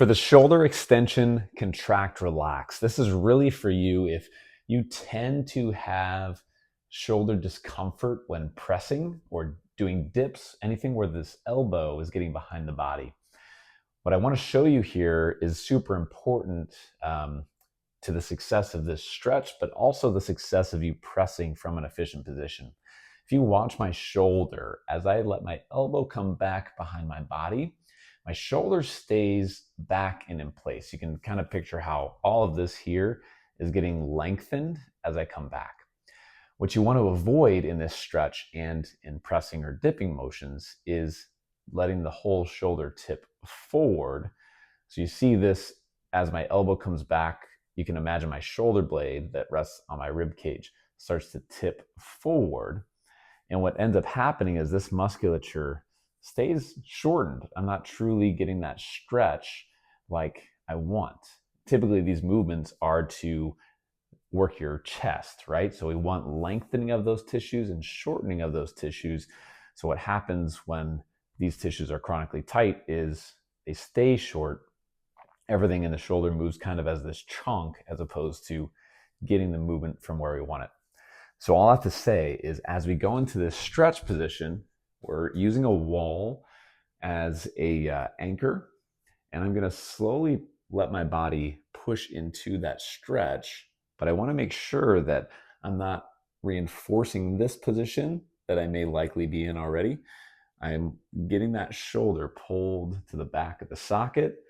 For the shoulder extension, contract, relax. This is really for you if you tend to have shoulder discomfort when pressing or doing dips, anything where this elbow is getting behind the body. What I want to show you here is super important to the success of this stretch, but also the success of you pressing from an efficient position. If you watch my shoulder, as I let my elbow come back behind my body, my shoulder stays back and in place. You can kind of picture how all of this here is getting lengthened as I come back. What you want to avoid in this stretch and in pressing or dipping motions is letting the whole shoulder tip forward. So you see this as my elbow comes back, you can imagine my shoulder blade that rests on my rib cage starts to tip forward. And what ends up happening is this musculature stays shortened. I'm not truly getting that stretch like I want. Typically, these movements are to work your chest, right? So we want lengthening of those tissues and shortening of those tissues. So what happens when these tissues are chronically tight is they stay short. Everything in the shoulder moves kind of as this chunk as opposed to getting the movement from where we want it. So all I have to say is as we go into this stretch position, we're using a wall as a anchor, and I'm going to slowly let my body push into that stretch, but I want to make sure that I'm not reinforcing this position that I may likely be in already. I'm getting that shoulder pulled to the back of the socket,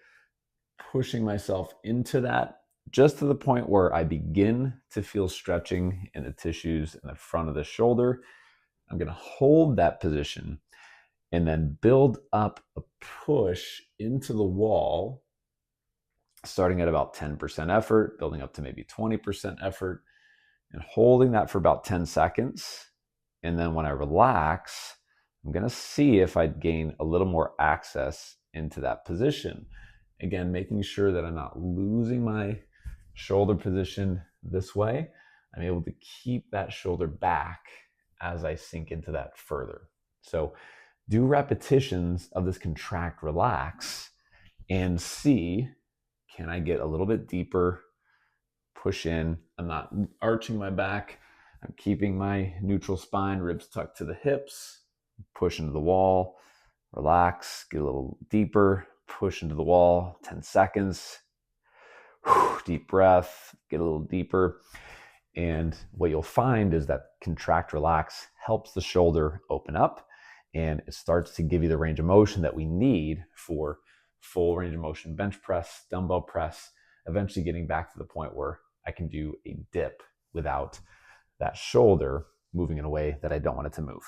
pushing myself into that just to the point where I begin to feel stretching in the tissues in the front of the shoulder. I'm going to hold that position and then build up a push into the wall, starting at about 10% effort, building up to maybe 20% effort, and holding that for about 10 seconds. And then when I relax, I'm going to see if I gain a little more access into that position. Again, making sure that I'm not losing my shoulder position this way. I'm able to keep that shoulder back as I sink into that further. So do repetitions of this contract, relax, and see, can I get a little bit deeper, push in. I'm not arching my back. I'm keeping my neutral spine, ribs tucked to the hips, push into the wall, relax, get a little deeper, push into the wall, 10 seconds. Deep breath, get a little deeper. And what you'll find is that contract, relax helps the shoulder open up, and it starts to give you the range of motion that we need for full range of motion bench press, dumbbell press, eventually getting back to the point where I can do a dip without that shoulder moving in a way that I don't want it to move.